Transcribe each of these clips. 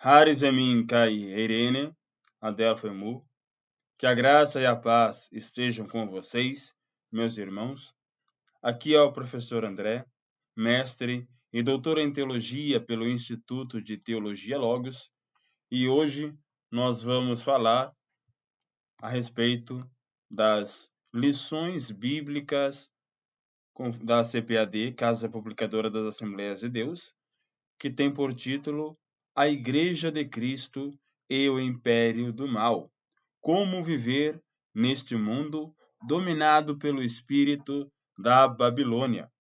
Haris Emin Kai Irene, Adelphemu, que a graça e a paz estejam com vocês, meus irmãos. Aqui é o professor André, mestre e doutor em teologia pelo Instituto de Teologia Logos, e hoje nós vamos falar a respeito das lições bíblicas da CPAD, Casa Publicadora das Assembleias de Deus, que tem por título A Igreja de Cristo e o Império do Mal. Como viver neste mundo dominado pelo espírito da Babilônia.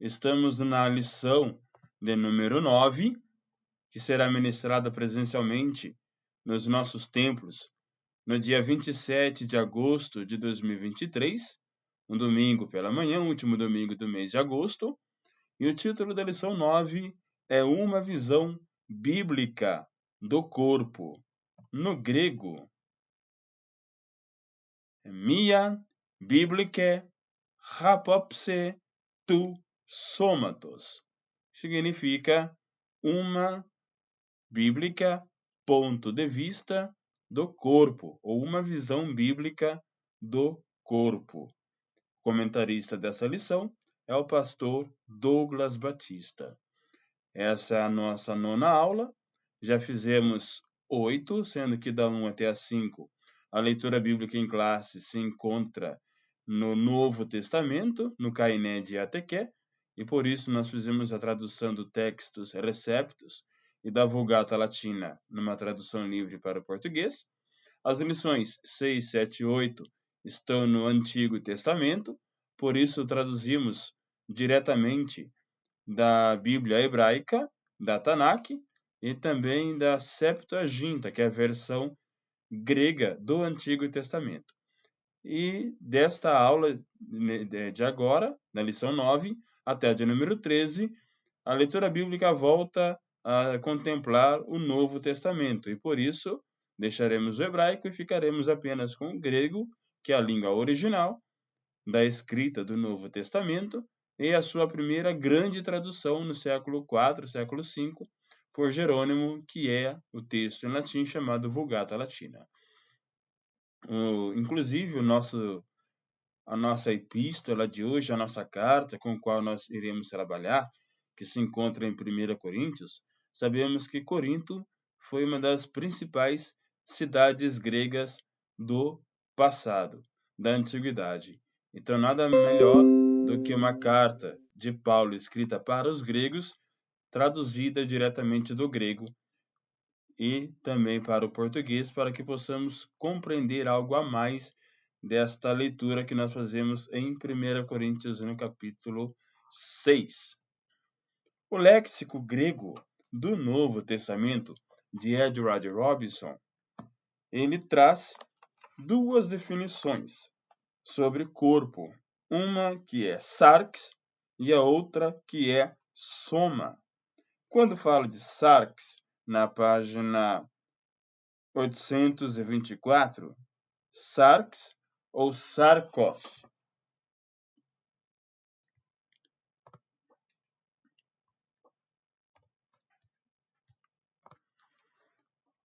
Estamos na lição de número 9, que será ministrada presencialmente nos nossos templos no dia 27 de agosto de 2023, um domingo pela manhã, último domingo do mês de agosto. E o título da lição 9 é Uma Visão Bíblica do Corpo. No grego, Mia Biblique Rapopse tu Somatos. Significa uma bíblica ponto de vista do corpo, ou uma visão bíblica do corpo. O comentarista dessa lição é o pastor Douglas Batista. Essa é a nossa 9ª aula. Já fizemos 8, sendo que da 1 até a 5 a leitura bíblica em classe se encontra no Novo Testamento, no Cainé de Atequé, e por isso nós fizemos a tradução do Textus Receptus e da Vulgata Latina numa tradução livre para o português. As lições 6, 7 e 8 estão no Antigo Testamento, por isso traduzimos diretamente da Bíblia hebraica, da Tanakh, e também da Septuaginta, que é a versão grega do Antigo Testamento. E desta aula de agora, na lição 9, até a de número 13, a leitura bíblica volta a contemplar o Novo Testamento, e por isso deixaremos o hebraico e ficaremos apenas com o grego, que é a língua original da escrita do Novo Testamento, e a sua primeira grande tradução no século IV, século V, por Jerônimo, que é o texto em latim chamado Vulgata Latina. Inclusive, a nossa epístola de hoje, a nossa carta com a qual nós iremos trabalhar, que se encontra em 1 Coríntios, sabemos que Corinto foi uma das principais cidades gregas do passado, da antiguidade. Então, nada melhor do que uma carta de Paulo escrita para os gregos, traduzida diretamente do grego e também para o português, para que possamos compreender algo a mais desta leitura que nós fazemos em 1 Coríntios, no capítulo 6. O léxico grego do Novo Testamento, de Edward Robinson, ele traz duas definições sobre corpo, uma que é sarx e a outra que é soma. Quando falo de sarx, na página 824, sarx ou sarcos.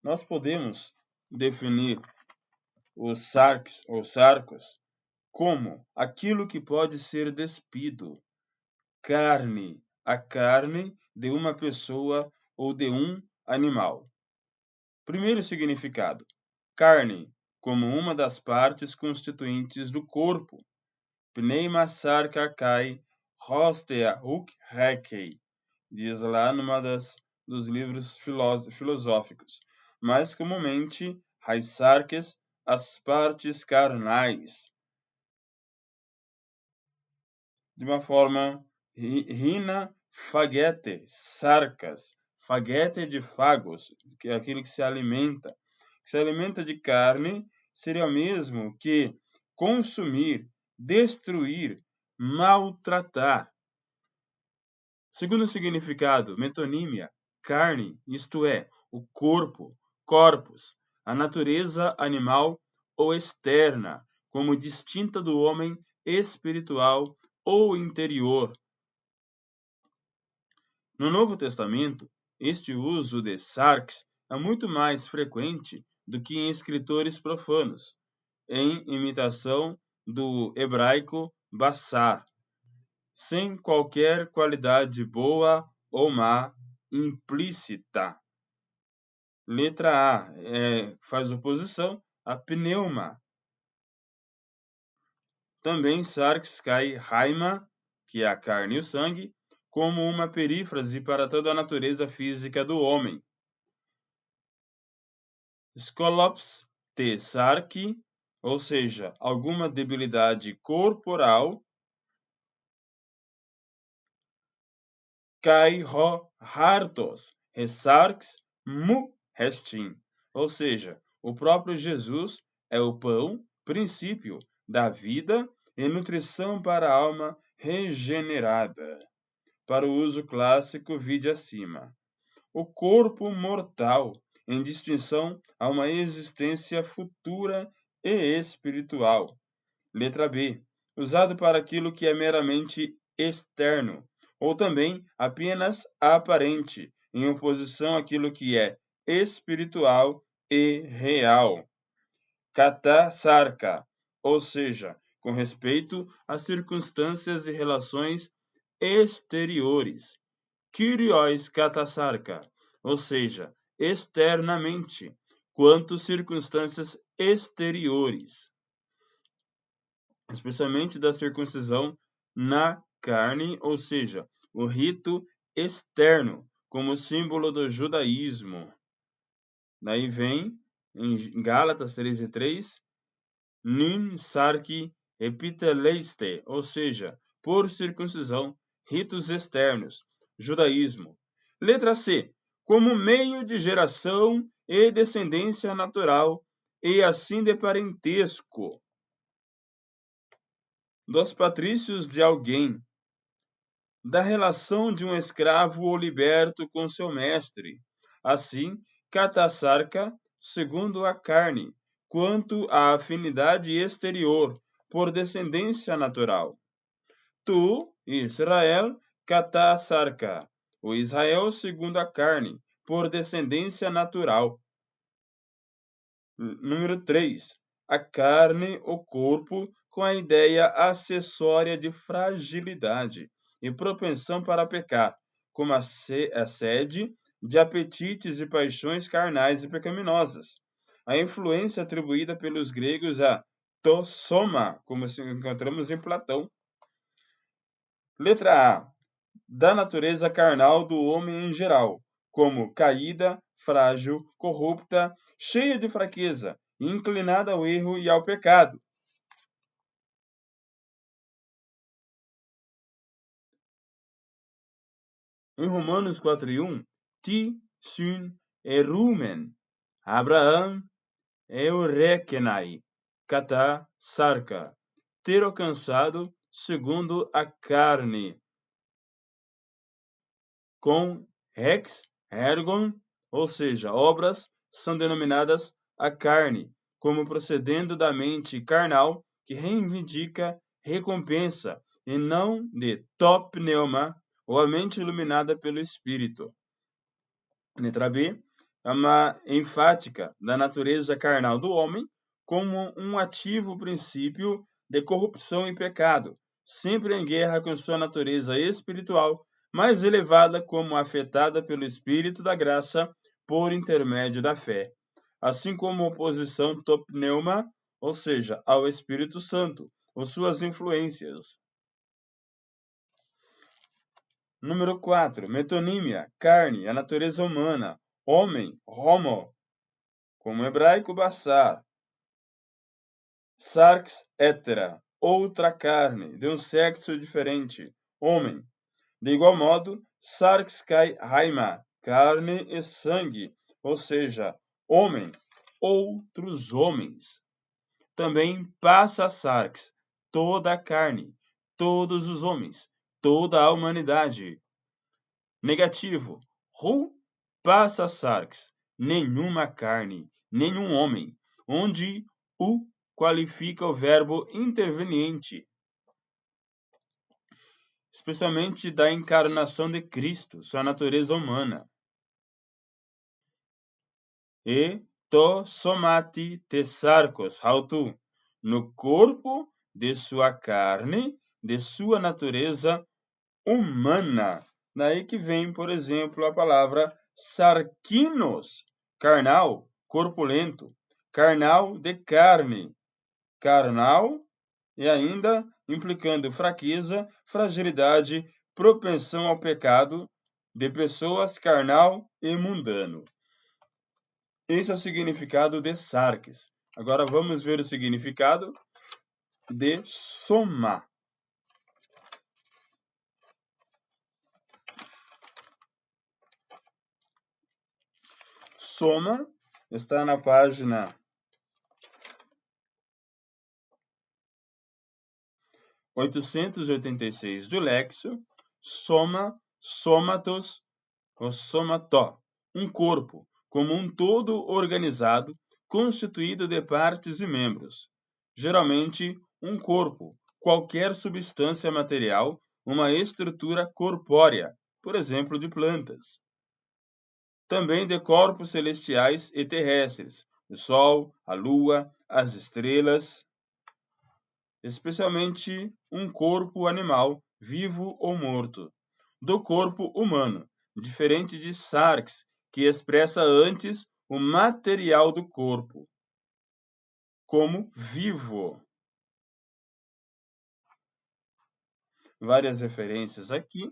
Nós podemos definir o sarx ou sarcos como aquilo que pode ser despido, carne, a carne de uma pessoa ou de um animal. Primeiro significado: carne, como uma das partes constituintes do corpo. Pneuma sarca kai hostea huc hekei, diz lá numa dos livros filosóficos. Mais comumente, raisarques, as partes carnais. De uma forma, rina fagete, sarcas, fagete de fagos, que é aquilo que se alimenta. Que se alimenta de carne seria o mesmo que consumir, destruir, maltratar. Segundo significado, metonímia, carne, isto é, o corpo, corpus, a natureza animal ou externa, como distinta do homem espiritual ou interior. No Novo Testamento, este uso de sarx é muito mais frequente do que em escritores profanos, em imitação do hebraico basar, sem qualquer qualidade boa ou má implícita. Letra A faz oposição a pneuma. Também sarx cai haima, que é a carne e o sangue, como uma perífrase para toda a natureza física do homem. Skolops te sarki, ou seja, alguma debilidade corporal. Kai ho hartos, resarx mu restin, ou seja, o próprio Jesus é o pão, princípio da vida e nutrição para a alma regenerada. Para o uso clássico, vide acima. O corpo mortal, em distinção a uma existência futura e espiritual. Letra B. Usado para aquilo que é meramente externo, ou também apenas aparente, em oposição àquilo que é espiritual e real. Katasarka, ou seja, com respeito às circunstâncias e relações exteriores. Kyrios katasarka, ou seja, externamente, quanto circunstâncias exteriores, especialmente da circuncisão na carne, ou seja, o rito externo, como símbolo do judaísmo. Daí vem, em Gálatas 13:3, nin sarki epiteleiste, ou seja, por circuncisão, ritos externos, judaísmo. Letra C, como meio de geração e descendência natural, e assim de parentesco dos patrícios de alguém, da relação de um escravo ou liberto com seu mestre. Assim, catasarca, segundo a carne, quanto à afinidade exterior, por descendência natural. Tu, Israel, catasarca, o Israel segundo a carne, por descendência natural. Número 3. A carne, o corpo, com a ideia acessória de fragilidade e propensão para pecar, como a sede de apetites e paixões carnais e pecaminosas. A influência atribuída pelos gregos a tosoma, como encontramos em Platão. Letra A. Da natureza carnal do homem em geral, como caída, frágil, corrupta, cheia de fraqueza, inclinada ao erro e ao pecado. Em Romanos 4:1, ti syn erumen, Abraão eurekenai, kata sarka, ter alcançado segundo a carne, com rex, ergon, ou seja, obras são denominadas a carne, como procedendo da mente carnal que reivindica recompensa, e não de top pneuma, ou a mente iluminada pelo Espírito. Letra B é uma enfática da natureza carnal do homem como um ativo princípio de corrupção e pecado, sempre em guerra com sua natureza espiritual, mais elevada como afetada pelo Espírito da graça por intermédio da fé, assim como oposição topneuma, ou seja, ao Espírito Santo, ou suas influências. Número 4. Metonímia, carne, a natureza humana, homem, homo, como hebraico basar. Sarx hétera, outra carne, de um sexo diferente, homem. De igual modo, sarx kai haima, carne e sangue, ou seja, homem, outros homens. Também passa sarx, toda a carne, todos os homens, toda a humanidade. Negativo, ru passa sarx, nenhuma carne, nenhum homem, onde o qualifica o verbo interveniente, especialmente da encarnação de Cristo, sua natureza humana. e to somati te sarcos, autu, no corpo de sua carne, de sua natureza humana. Daí que vem, por exemplo, a palavra sarquinos, carnal, corpulento, carnal de carne, carnal, e ainda implicando fraqueza, fragilidade, propensão ao pecado de pessoas carnal e mundano. Esse é o significado de sarques. Agora vamos ver o significado de soma. Soma está na página 886 do Lexo. Soma, somatos, ou somató, um corpo, como um todo organizado, constituído de partes e membros. Geralmente, um corpo, qualquer substância material, uma estrutura corpórea, por exemplo, de plantas. Também de corpos celestiais e terrestres, o Sol, a Lua, as estrelas, especialmente um corpo animal, vivo ou morto, do corpo humano, diferente de sarx, que expressa antes o material do corpo, como vivo. Várias referências aqui.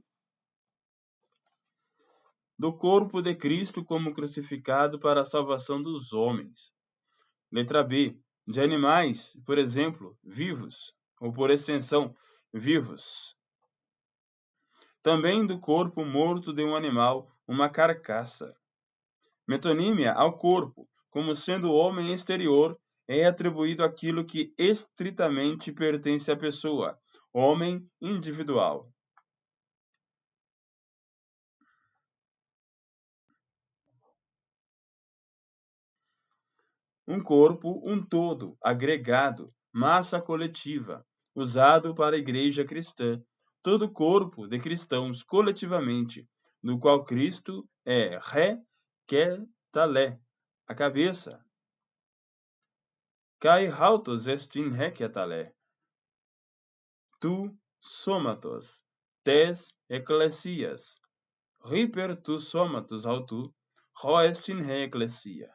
Do corpo de Cristo como crucificado para a salvação dos homens. Letra B. De animais, por exemplo, vivos, ou por extensão, vivos. Também do corpo morto de um animal, uma carcaça. Metonímia ao corpo, como sendo o homem exterior, é atribuído aquilo que estritamente pertence à pessoa, homem individual. Um corpo, um todo, agregado, massa coletiva, usado para a igreja cristã, todo corpo de cristãos coletivamente, no qual Cristo é ré, ketalé, a cabeça. Kai hautos estin ré ketalé. Tu somatos, tes ecclesias, riper tu somatos autu, ho estin ré ecclesia.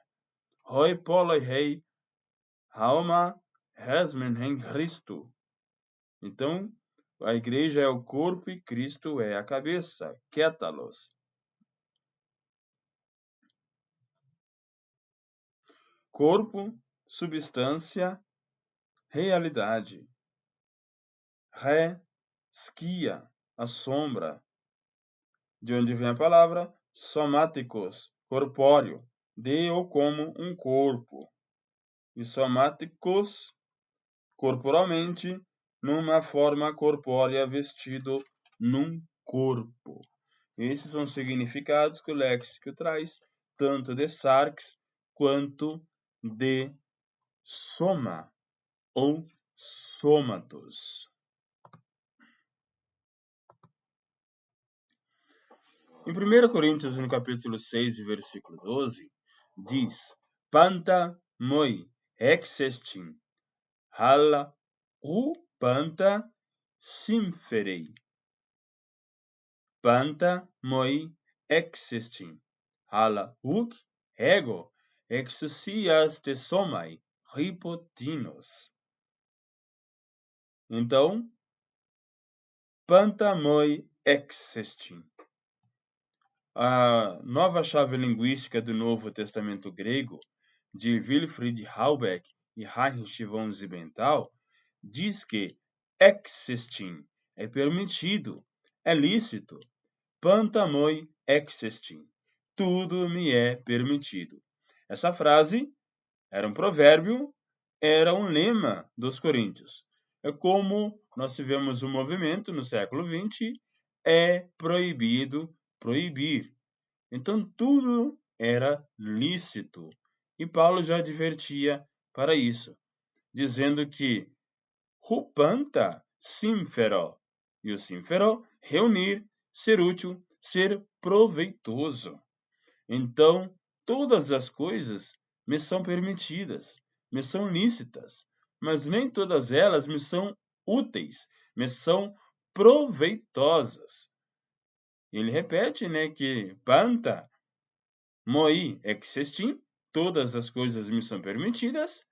Hoi poloi rei, Alma resmen em Cristo. Então, a igreja é o corpo e Cristo é a cabeça. Kétalos. Corpo, substância, realidade. Ré, skia, a sombra. De onde vem a palavra somáticos, corpóreo, de ou como um corpo. E somáticos, corporalmente, numa forma corpórea, vestido num corpo. Esses são os significados que o léxico traz, tanto de sarx quanto de soma ou sômatos. Em 1 Coríntios, no capítulo 6, versículo 12, diz: Panta moi exestin, hala panta simferei. Panta moi existin, hala ego exousias te somai ripotinos. Então, panta moi existin. A nova chave linguística do Novo Testamento grego, de Wilfried Halbeck e Heinrich von Siebenthal, diz que existin é permitido, é lícito. Panta moi existin. Tudo me é permitido. Essa frase era um provérbio, era um lema dos coríntios. É como nós tivemos um movimento no século XX, é proibido proibir. Então tudo era lícito. E Paulo já advertia para isso, dizendo que rupanta simfero, e o simfero, reunir, ser útil, ser proveitoso. Então, todas as coisas me são permitidas, me são lícitas, mas nem todas elas me são úteis, me são proveitosas. Ele repete, que panta, moi existim, todas as coisas me são permitidas,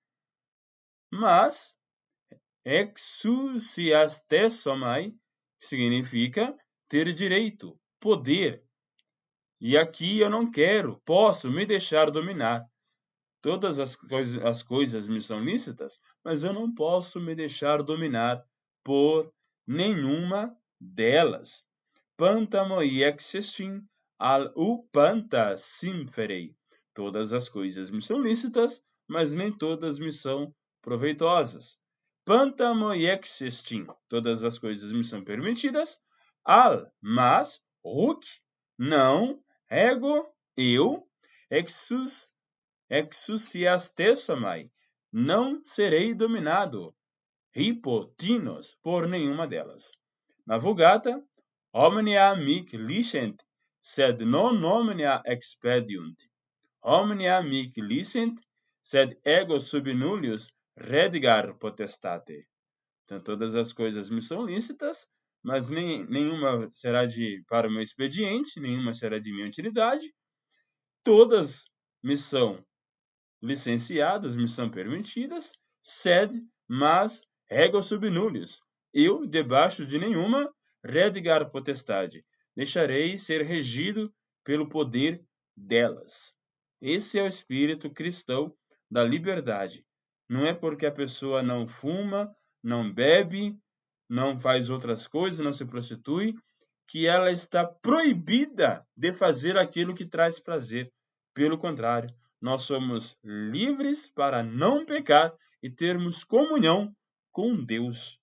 mas exousiastesomai significa ter direito, poder. E aqui eu não quero, posso me deixar dominar. Todas as coisas me são lícitas, mas eu não posso me deixar dominar por nenhuma delas. Panta moi existim al u panta simferei. Todas as coisas me são lícitas, mas nem todas me são proveitosas. Panta moi existim. Todas as coisas me são permitidas. Al, mas, huc, não, ego, eu, exousiastesomai, não serei dominado, hipotinos, por nenhuma delas. Na Vulgata, omnia mic licent, sed non omnia expediunt. Omnia mic licent, sed ego sub nullius redigar potestate. Então, todas as coisas me são lícitas, mas nenhuma será para o meu expediente, nenhuma será de minha utilidade. Todas me são licenciadas, me são permitidas, sed, mas, ego sub nullius. Eu, debaixo de nenhuma, redigar potestade. Deixarei ser regido pelo poder delas. Esse é o espírito cristão da liberdade. Não é porque a pessoa não fuma, não bebe, não faz outras coisas, não se prostitui, que ela está proibida de fazer aquilo que traz prazer. Pelo contrário, nós somos livres para não pecar e termos comunhão com Deus.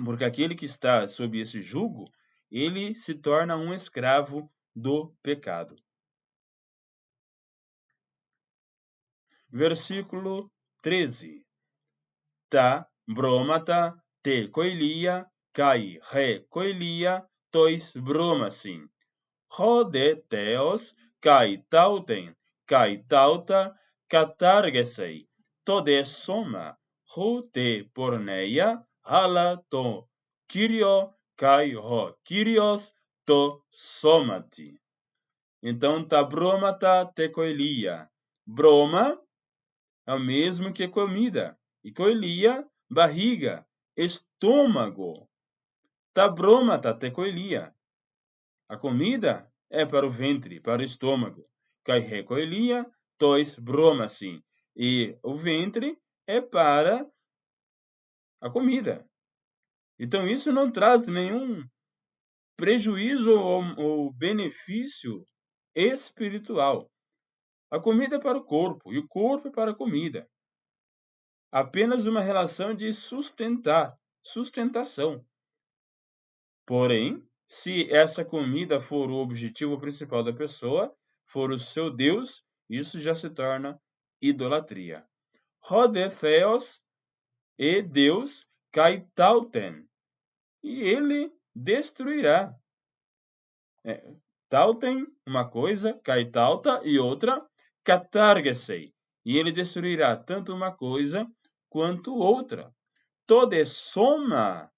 Porque aquele que está sob esse jugo, ele se torna um escravo do pecado. Versículo 13. Ta bromata te koilia kai re koilia tois bromasin. Rode theos kai tauten kai tauta katargesei. Tode soma hu te porneia hala to kyrio kai ho kyrios to somati. Então, ta bromata te koilia. Broma é o mesmo que comida. E koilia, barriga, estômago. Ta bromata te koilia. A comida é para o ventre, para o estômago. Kai recoilia, tois bromasin. E o ventre é para a comida. Então, isso não traz nenhum prejuízo ou benefício espiritual. A comida é para o corpo e o corpo é para a comida. Apenas uma relação de sustentação. Porém, se essa comida for o objetivo principal da pessoa, for o seu Deus, isso já se torna idolatria. Rode theos e Deus kai tauten. E ele destruirá. Tauten, uma coisa, kai tauta, e outra, katargesei. E ele destruirá tanto uma coisa quanto outra. Tode soma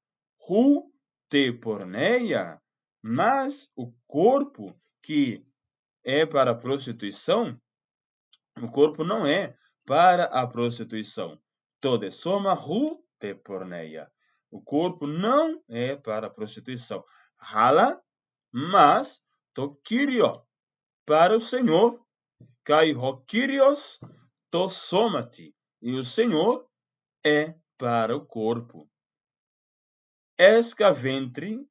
hu te porneia, mas o corpo que é para a prostituição, o corpo não é para a prostituição. Tode soma hu te porneia. O corpo não é para a prostituição. Hala, mas to kyrio, para o Senhor. Kai ho kyrios to somati. E o Senhor é para o corpo. Esca ventri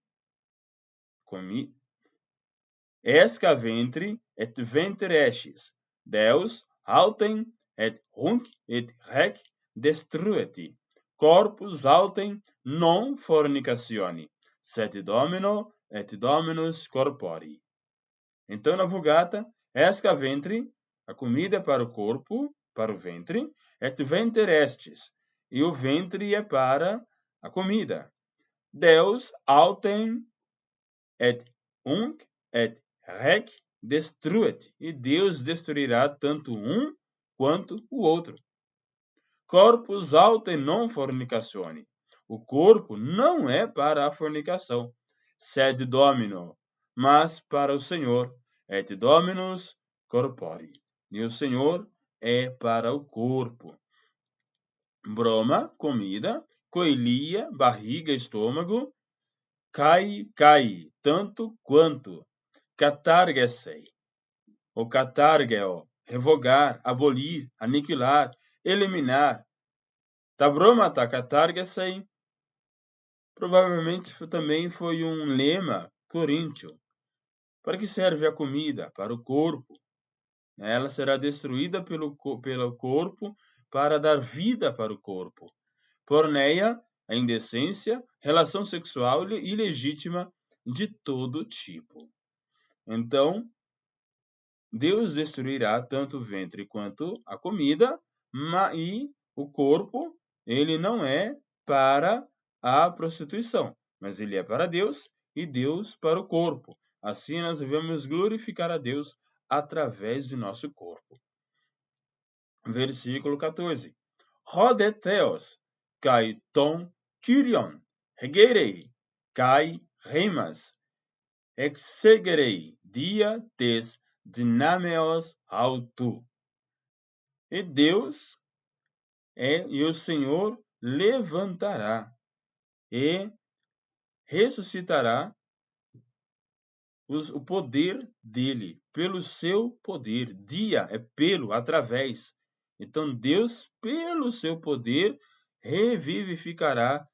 et venterescis. Deus autem et hunc et rec destrueti. Corpus autem non fornicatione, sed domino et dominus corpori. Então, na Vulgata, esca ventri, a comida para o corpo, para o ventre, et venterescis, e o ventre é para a comida. Deus autem et hunc et rec destruet, e Deus destruirá tanto um quanto o outro. Corpus aute non fornicatione. O corpo não é para a fornicação, sed Domino, mas para o Senhor, et Dominus corpore. E o Senhor é para o corpo. Broma, comida, coilia, barriga, estômago, cai, tanto quanto. Catargesei, ou catargeo, revogar, abolir, aniquilar, eliminar. Tabromata catargesei, provavelmente também foi um lema coríntio. Para que serve a comida? Para o corpo. Ela será destruída pelo corpo para dar vida para o corpo. Porneia, a indecência, relação sexual ilegítima de todo tipo. Então, Deus destruirá tanto o ventre quanto a comida, e o corpo, ele não é para a prostituição, mas ele é para Deus e Deus para o corpo. Assim nós devemos glorificar a Deus através de nosso corpo. Versículo 14. Rodetheos, kai ton kyrion, hegerei, kai remas, exegerei, dia tes dinameos autu. E Deus e o Senhor levantará e ressuscitará o poder dele, pelo seu poder. Dia é pelo, através. Então Deus, pelo seu poder, revivificará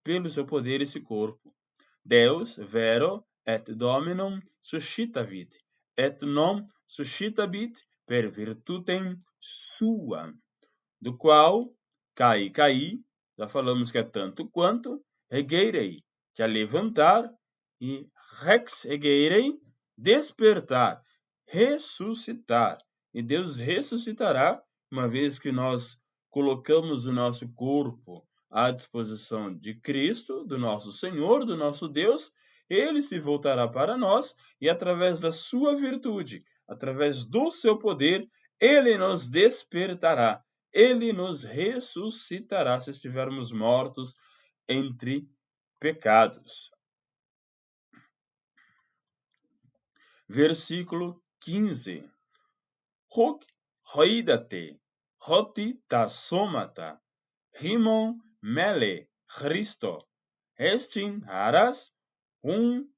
pelo seu poder esse corpo. Deus, vero, et dominum suscitavit, et non suscitabit per virtutem sua, do qual cai, já falamos que é tanto quanto, regeirei, que é levantar, e rex regeirei, despertar, ressuscitar. E Deus ressuscitará, uma vez que nós colocamos o nosso corpo à disposição de Cristo, do nosso Senhor, do nosso Deus, ele se voltará para nós e através da sua virtude, através do seu poder, ele nos despertará. Ele nos ressuscitará se estivermos mortos entre pecados. Versículo 15. Hoc hoidate, hoti tasomata, rimon mele Christo, estin haras,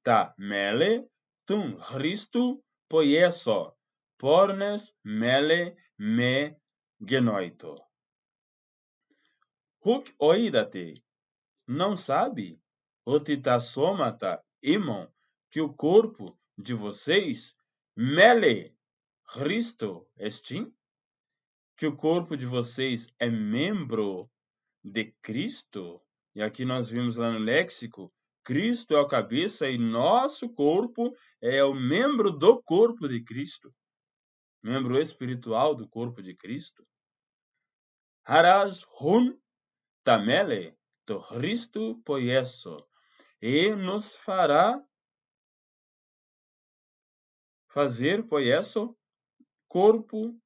ta mele, tum Christu poieso, pornes mele me genoito. Hoc oidate, não sabe, otitasomata imon, que o corpo de vocês, mele Christo estim, que o corpo de vocês é membro de Cristo. E aqui nós vimos lá no léxico, Cristo é a cabeça e nosso corpo é o membro do corpo de Cristo, membro espiritual do corpo de Cristo. Haras hun tamele to Cristo poieso, e nos fará fazer poieso, corpo,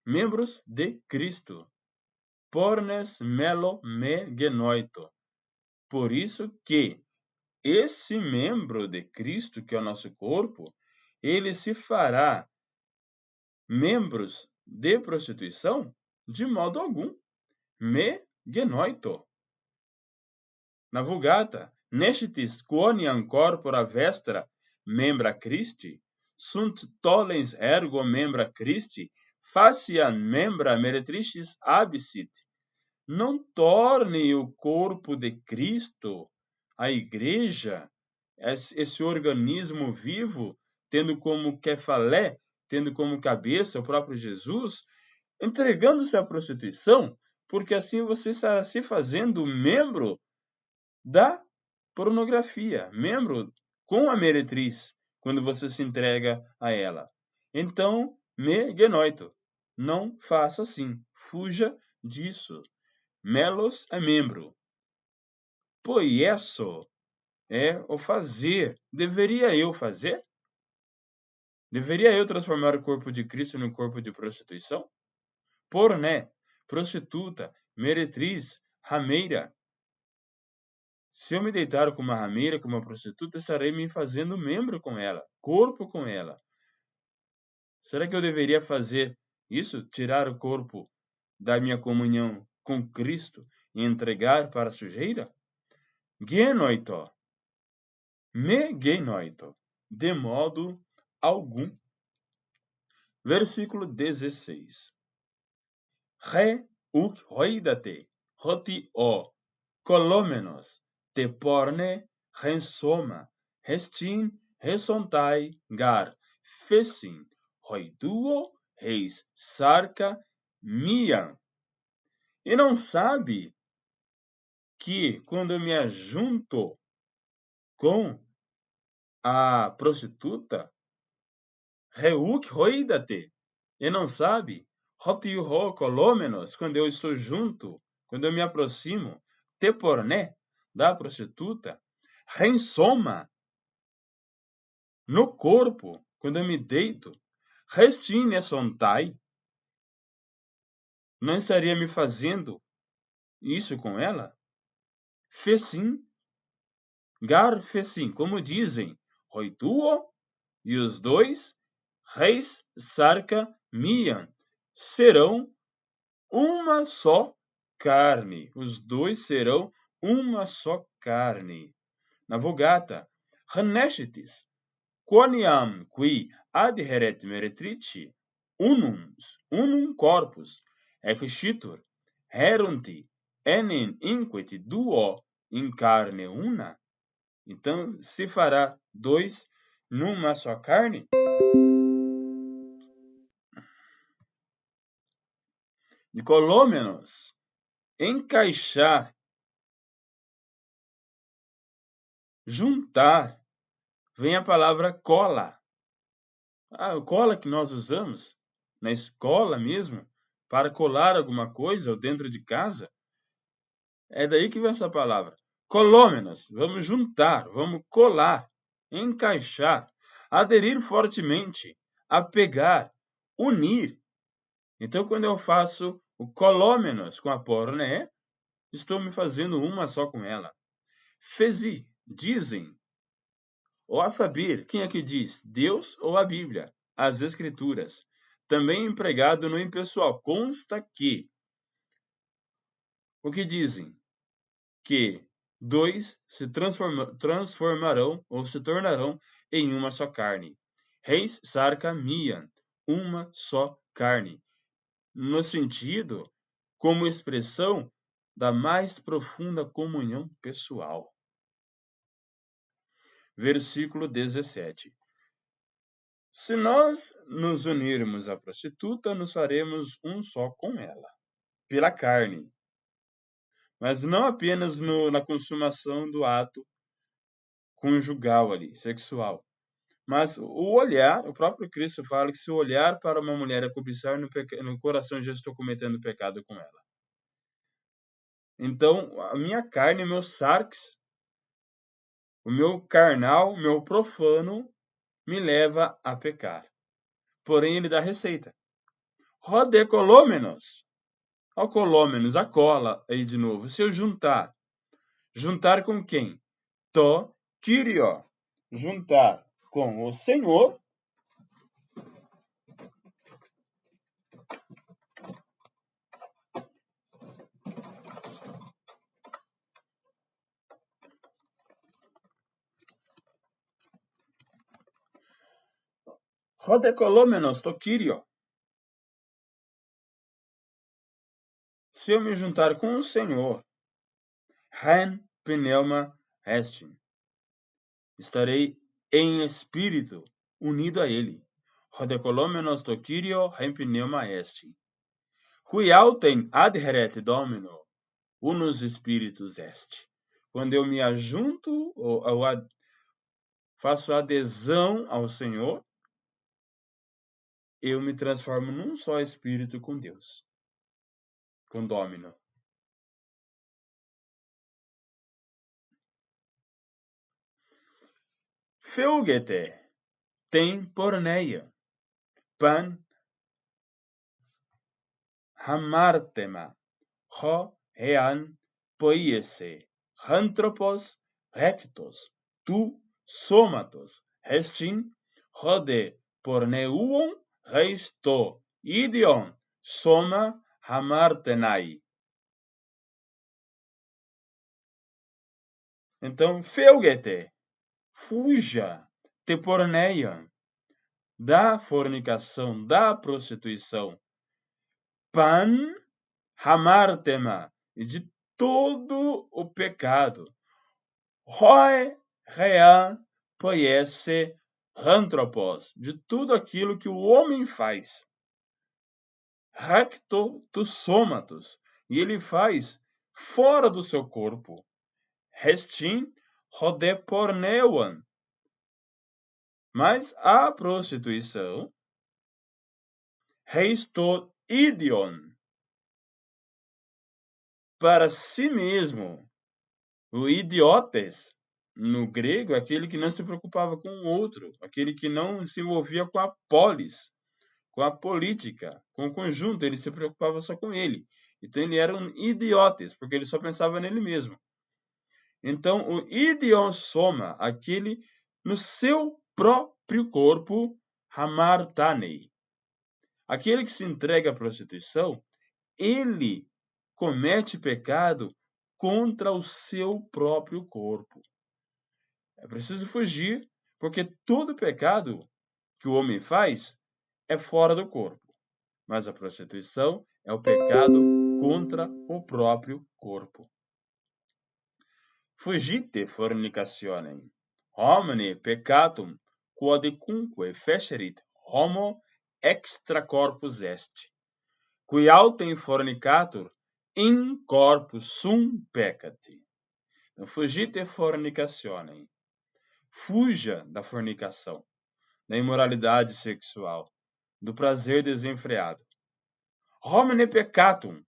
membros de Cristo. Pornes melo me genoito. Por isso que esse membro de Cristo, que é o nosso corpo, ele se fará membros de prostituição? De modo algum. Me genoito. Na Vulgata, nescitis quoniam corpora vestra membra Christi, sunt tollens ergo membra Christi, faciam membra meretricis absit. Não torne o corpo de Cristo, a igreja, esse organismo vivo, tendo como kefalé, tendo como cabeça o próprio Jesus, entregando-se à prostituição, porque assim você estará se fazendo membro da pornografia, membro com a meretriz, quando você se entrega a ela. Então, me genoito, não faça assim, fuja disso. Melos é membro. Poieso é o fazer. Deveria eu fazer? Deveria eu transformar o corpo de Cristo num corpo de prostituição? Porné, prostituta, meretriz, rameira. Se eu me deitar com uma rameira, com uma prostituta, estarei me fazendo membro com ela, corpo com ela. Será que eu deveria fazer isso? Tirar o corpo da minha comunhão com Cristo e entregar para a sujeira? Genoito, me genoito, de modo algum. Versículo 16. Re uk hoidate, hoti o, kolomenos, te porne, rensoma, restin, resontai, gar, fesin, hoiduo, reis, sarca, mian. E não sabe que quando eu me ajunto com a prostituta, reuk hoidate, e não sabe, hotiuho kolômenos, quando eu estou junto, quando eu me aproximo, te porné, da prostituta, rensoma, no corpo, quando eu me deito, restine sontai, não estaria me fazendo isso com ela? Fecim, gar fecim, como dizem, roituo, e os dois, reis sarca mian, serão uma só carne. Os dois serão uma só carne. Na Vulgata, Haneshitis, quoniam qui adheret meretrici, unum corpus, efficitur, herunti, enim inquit duo in carne una. Então, se fará dois numa só carne? Nicolômenos, encaixar, juntar, vem a palavra cola. A cola que nós usamos na escola mesmo, para colar alguma coisa ou dentro de casa, é daí que vem essa palavra. Colômenos, vamos juntar, vamos colar, encaixar, aderir fortemente, apegar, unir. Então, quando eu faço o colômenos com a porné, estou me fazendo uma só com ela. Fezi, dizem, ou a saber, quem é que diz? Deus ou a Bíblia? As Escrituras. Também empregado no impessoal. Consta que. O que dizem? Que dois se transformarão ou se tornarão em uma só carne. Reis sarca mian, uma só carne. No sentido, como expressão da mais profunda comunhão pessoal. Versículo 17. Se nós nos unirmos à prostituta, nos faremos um só com ela, pela carne. Mas não apenas na consumação do ato conjugal ali, sexual. Mas o olhar, o próprio Cristo fala que se o olhar para uma mulher é cobiçar no coração, já estou cometendo pecado com ela. Então, a minha carne, o meu sarx, o meu carnal, o meu profano, me leva a pecar. Porém, ele dá receita. Rodecolômenos. Ao colômenos, a cola aí de novo. Se eu juntar. Juntar com quem? To, Kyrio. Juntar com o Senhor. Rodecolômenos, to Kyrio. Se eu me juntar com o Senhor. Ren pneuma estin. Estarei em espírito unido a ele. Rodecolômenos to Kyrio, ren pneuma estin. Qui autem adheret domino, unus spiritus est. Quando eu me ajunto, ou faço adesão ao Senhor, eu me transformo num só espírito com Deus, com Domino. Feugete, tem porneia. Pan hamartema, ho hean poiese, anthropos rectos, tu somatos, hestin, hode porneuon reisto, idion, soma hamartenai. Então, feugete, fuja, te porneia, da fornicação, da prostituição. Pan hamartema, de todo o pecado. Hoi rea poiese anthropos, de tudo aquilo que o homem faz. Recto tu somatos, e ele faz fora do seu corpo. Restin rodeporneuan. Mas a prostituição, reisto idion, para si mesmo. O idiotes, no grego, é aquele que não se preocupava com o outro, aquele que não se envolvia com a polis, com a política, com o conjunto, ele se preocupava só com ele. Então ele era um idiotes, porque ele só pensava nele mesmo. Então o idion soma, aquele no seu próprio corpo, hamartanei. Aquele que se entrega à prostituição, ele comete pecado contra o seu próprio corpo. É preciso fugir, porque todo pecado que o homem faz é fora do corpo. Mas a prostituição é o pecado contra o próprio corpo. Fugite fornicationem, homine peccatum, quodicunque fecerit homo extra corpus est, qui autem fornicatur in corpus sum peccati. Então, fugite fornicationem. Fuja da fornicação, da imoralidade sexual, do prazer desenfreado. Homine peccatum,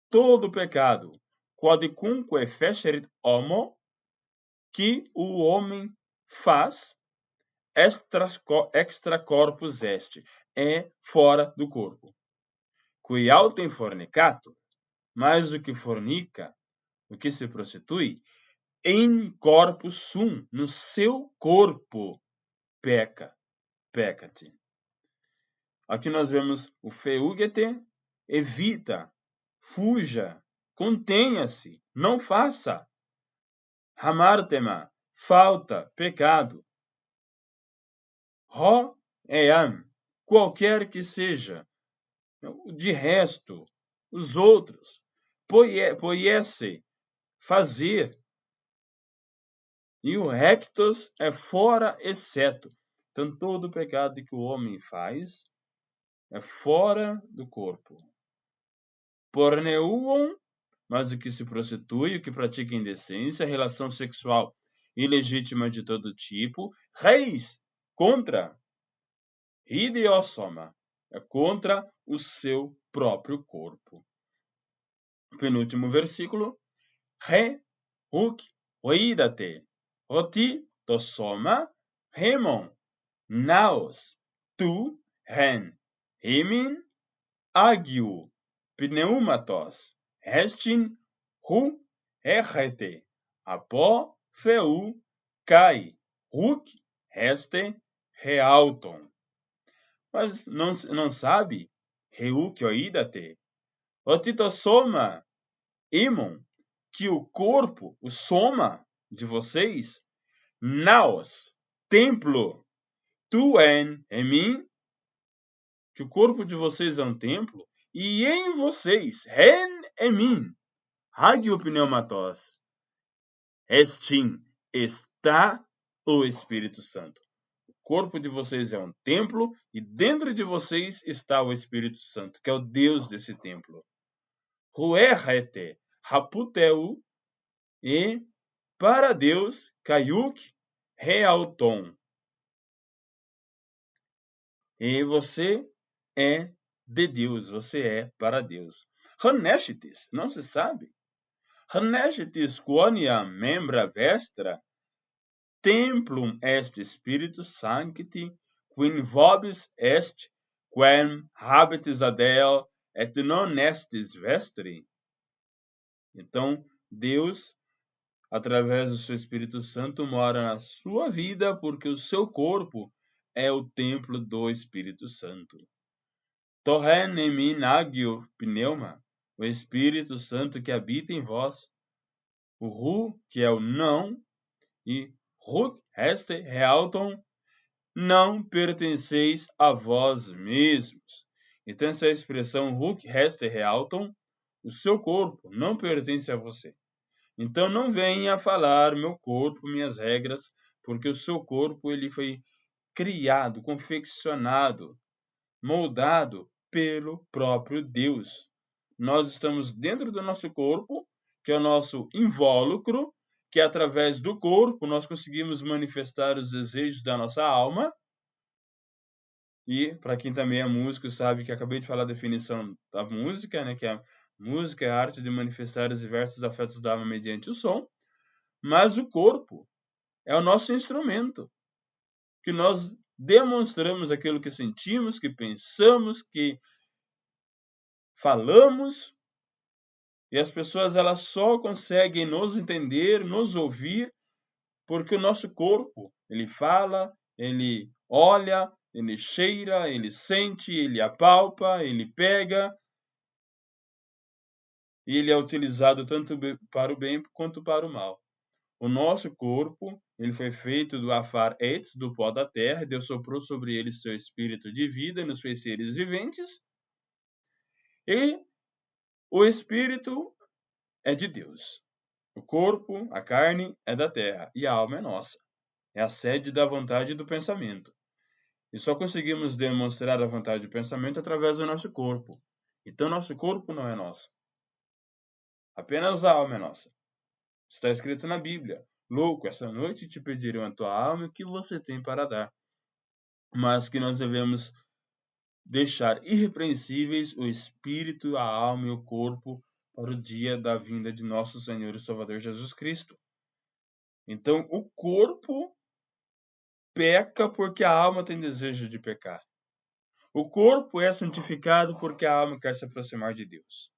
todo pecado, quodicunque fecerit homo, que o homem faz, extra corpus est, é fora do corpo. Qui autem fornicatur, mas o que fornica, o que se prostitui, em corpus sum, no seu corpo, peccati. Aqui nós vemos o feugete, evita, fuja, contenha-se, não faça. Hamartema, falta, pecado. Ho eam, qualquer que seja. De resto, os outros. Poiese, fazer. E o rectos é fora, exceto. Então, todo pecado que o homem faz é fora do corpo. Porneuon, mas o que se prostitui, o que pratica indecência, relação sexual ilegítima de todo tipo, reis, contra. Idiosoma, é contra o seu próprio corpo. Penúltimo versículo. Re, huk, oidate, oti, tosoma, hemon, naos, tu, ren, hemin, agiu, pneumatos, restin, hu, errete, apo, feu, kai, huk, reste, realton. Mas não sabe, reuque oidate, otitosoma, imon, que o corpo, o soma de vocês, naos, templo, tu en mim, que o corpo de vocês é um templo, e em vocês, ren em mim, hagio pneumatos, estin, está o Espírito Santo. O corpo de vocês é um templo, e dentro de vocês está o Espírito Santo, que é o Deus desse templo. Ruerrete, raputeu, e para Deus, Kaiuk, realton. E você é de Deus, você é para Deus. Haneshitis, não se sabe. Haneshitis quoniam membra vestra, templum est Spiritus Sancti, quin vobis est, quem habitis ad eo, et non estis vestri. Então, Deus, através do seu Espírito Santo, mora na sua vida, porque o seu corpo é o templo do Espírito Santo. Torren em min agio pneuma, o Espírito Santo que habita em vós, o ru, que é o não, e huc este realton, não pertenceis a vós mesmos. Então, essa expressão huc este realton, o seu corpo não pertence a você. Então, não venha falar meu corpo, minhas regras, porque o seu corpo ele foi criado, confeccionado, moldado pelo próprio Deus. Nós estamos dentro do nosso corpo, que é o nosso invólucro, que através do corpo nós conseguimos manifestar os desejos da nossa alma. E, para quem também é músico, sabe que acabei de falar a definição da música, né? Que a música é a arte de manifestar os diversos afetos da alma mediante o som. Mas o corpo é o nosso instrumento, que nós demonstramos aquilo que sentimos, que pensamos, que falamos, e as pessoas elas só conseguem nos entender, nos ouvir, porque o nosso corpo, ele fala, ele olha, ele cheira, ele sente, ele apalpa, ele pega, e ele é utilizado tanto para o bem quanto para o mal. O nosso corpo, ele foi feito do afar etz, do pó da terra, Deus soprou sobre ele seu espírito de vida e nos fez seres viventes, e o espírito é de Deus. O corpo, a carne, é da terra e a alma é nossa. É a sede da vontade e do pensamento. E só conseguimos demonstrar a vontade do pensamento através do nosso corpo. Então, nosso corpo não é nosso. Apenas a alma é nossa. Está escrito na Bíblia: louco, essa noite te pedirão a tua alma e o que você tem para dar. Mas que nós devemos deixar irrepreensíveis o espírito, a alma e o corpo para o dia da vinda de nosso Senhor e Salvador Jesus Cristo. Então, o corpo peca porque a alma tem desejo de pecar. O corpo é santificado porque a alma quer se aproximar de Deus.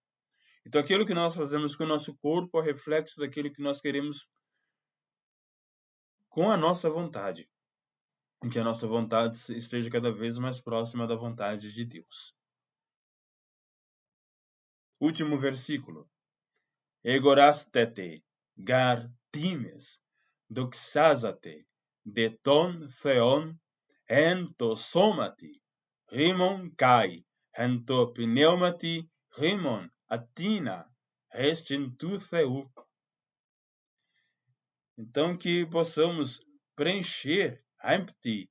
Então, aquilo que nós fazemos com o nosso corpo é reflexo daquilo que nós queremos com a nossa vontade. E que a nossa vontade esteja cada vez mais próxima da vontade de Deus. Último versículo. Egorastete, gar times, doxazate, de ton theon, ento somati, rimon kai, ento pneumati, rimon atina, restin tu theu. Então que possamos preencher, empty,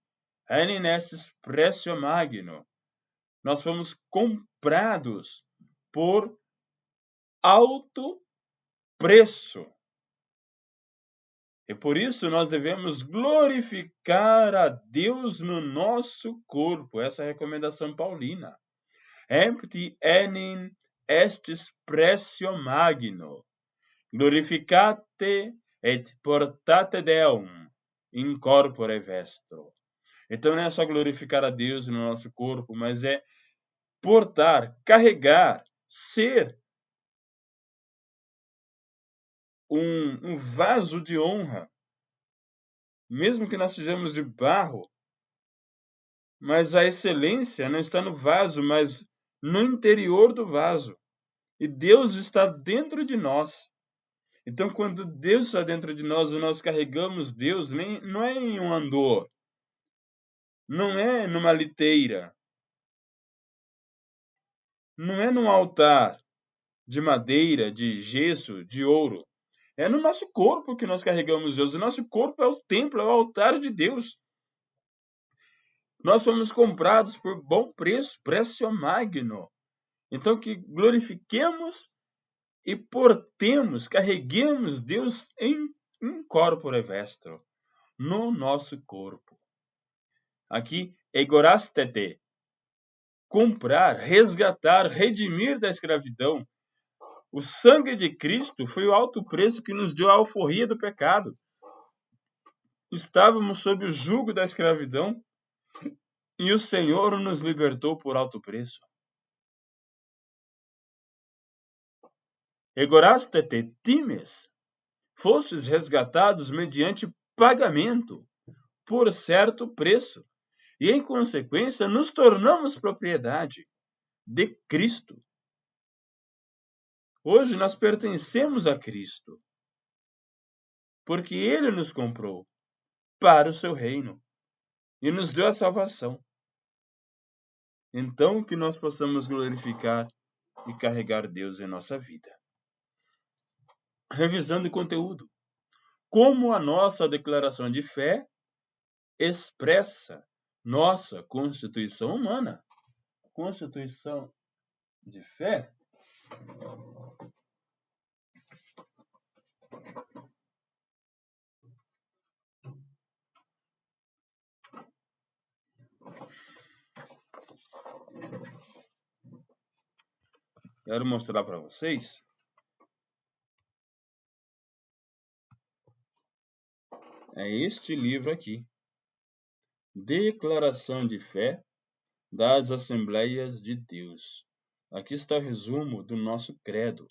nestes precio magno. Nós fomos comprados por alto preço. E por isso nós devemos glorificar a Deus no nosso corpo. Essa é a recomendação paulina. Empti enim estis precio magno. Glorificate et portate Deum in corpore vestro. Então não é só glorificar a Deus no nosso corpo, mas é portar, carregar, ser um vaso de honra, mesmo que nós sejamos de barro, mas a excelência não está no vaso, mas no interior do vaso. E Deus está dentro de nós. Então, quando Deus está dentro de nós e nós carregamos Deus, não é em um andor, não é numa liteira, não é num altar de madeira, de gesso, de ouro. É no nosso corpo que nós carregamos Deus. O nosso corpo é o templo, é o altar de Deus. Nós fomos comprados por bom preço, precio magno. Então que glorifiquemos e portemos, carreguemos Deus em corpore vestro, no nosso corpo. Aqui, egorastete, comprar, resgatar, redimir da escravidão. O sangue de Cristo foi o alto preço que nos deu a alforria do pecado. Estávamos sob o jugo da escravidão e o Senhor nos libertou por alto preço. Egoraste te times, fostes resgatados mediante pagamento, por certo preço, e em consequência nos tornamos propriedade de Cristo. Hoje nós pertencemos a Cristo, porque Ele nos comprou para o seu reino e nos deu a salvação. Então, que nós possamos glorificar e carregar Deus em nossa vida. Revisando o conteúdo. Como a nossa declaração de fé expressa nossa constituição humana. Constituição de fé quero mostrar para vocês. É este livro aqui. Declaração de Fé das Assembleias de Deus. Aqui está o resumo do nosso credo,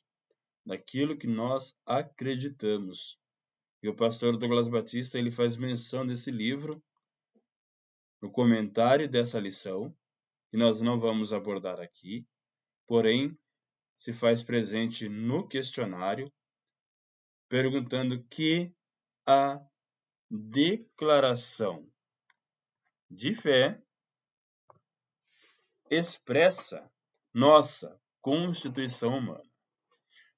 daquilo que nós acreditamos. E o pastor Douglas Batista ele faz menção desse livro no comentário dessa lição, que nós não vamos abordar aqui, porém se faz presente no questionário, perguntando que a declaração de fé expressa nossa constituição humana.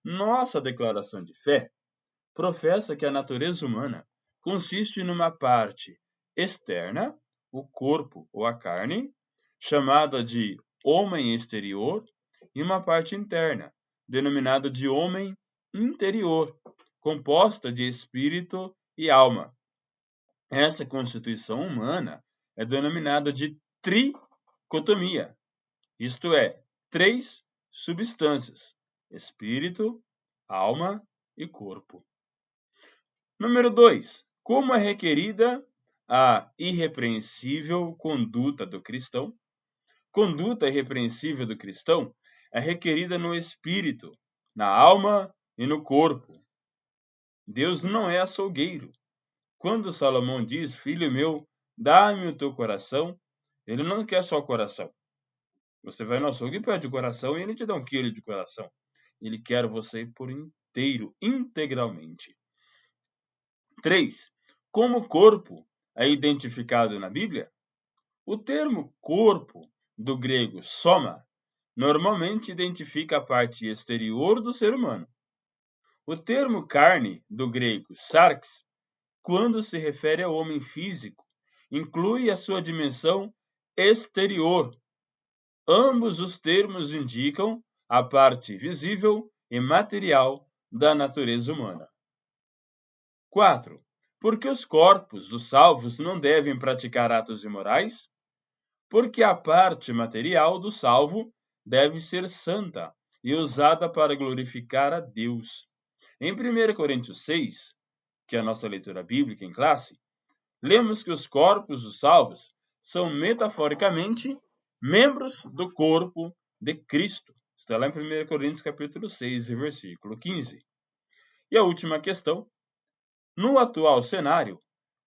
Nossa declaração de fé professa que a natureza humana consiste numa parte externa, o corpo ou a carne, chamada de homem exterior, e uma parte interna, denominada de homem interior, composta de espírito e alma. Essa constituição humana é denominada de tricotomia, isto é, 3 substâncias: espírito, alma e corpo. Número 2. Como é requerida a irrepreensível conduta do cristão? Conduta irrepreensível do cristão é requerida no espírito, na alma e no corpo. Deus não é açougueiro. Quando Salomão diz, filho meu, dá-me o teu coração, ele não quer só o coração. Você vai no açougue e pede o coração e ele te dá 1 quilo de coração. Ele quer você por inteiro, integralmente. 3. Como o corpo é identificado na Bíblia? O termo corpo, do grego soma, normalmente identifica a parte exterior do ser humano. O termo carne, do grego sarx, quando se refere ao homem físico, inclui a sua dimensão exterior. Ambos os termos indicam a parte visível e material da natureza humana. 4. Por que os corpos dos salvos não devem praticar atos imorais? Porque a parte material do salvo deve ser santa e usada para glorificar a Deus. Em 1 Coríntios 6, que é a nossa leitura bíblica em classe, lemos que os corpos dos salvos são metaforicamente membros do corpo de Cristo. Está lá em 1 Coríntios capítulo 6, versículo 15. E a última questão. No atual cenário,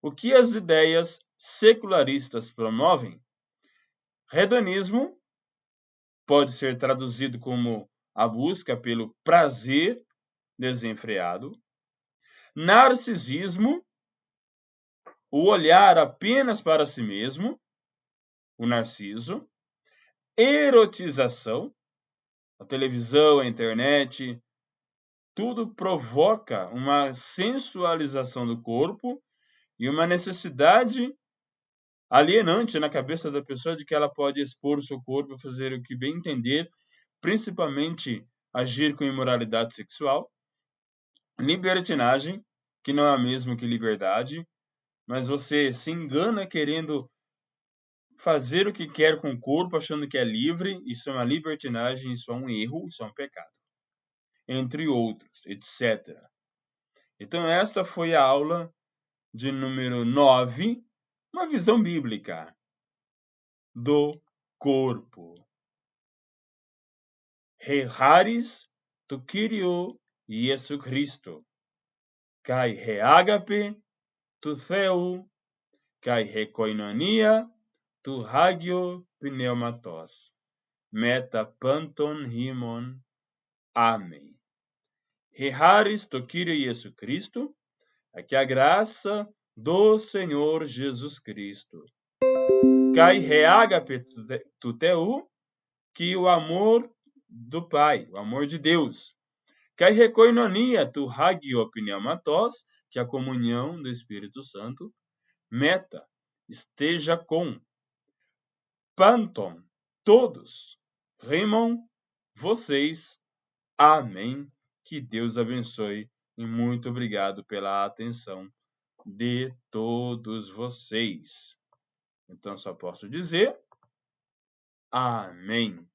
o que as ideias secularistas promovem? Hedonismo pode ser traduzido como a busca pelo prazer desenfreado. Narcisismo, o olhar apenas para si mesmo, o narciso. Erotização, a televisão, a internet, tudo provoca uma sensualização do corpo e uma necessidade alienante na cabeça da pessoa de que ela pode expor o seu corpo, fazer o que bem entender, principalmente agir com imoralidade sexual. Libertinagem, que não é o mesmo que liberdade, mas você se engana querendo fazer o que quer com o corpo, achando que é livre. Isso é uma libertinagem, isso é um erro, isso é um pecado. Entre outros, etc. Então, esta foi a aula de número 9, uma visão bíblica do corpo. Reharis tu Kyrio Iesu Christo, kai reagape tu Theou, kai rekoinonia tu Hagio pneumatos, meta panton himon. Amém. Reharis tu Kyrio Iesu Christo, que a graça do Senhor Jesus Cristo, kai reagape tu Theou, que o amor do Pai, o amor de Deus, kai rekoinonia tu Hagio pneumatos, que a comunhão do Espírito Santo, meta, esteja com panton, todos, rimam, vocês. Amém. Que Deus abençoe e muito obrigado pela atenção de todos vocês. Então só posso dizer amém.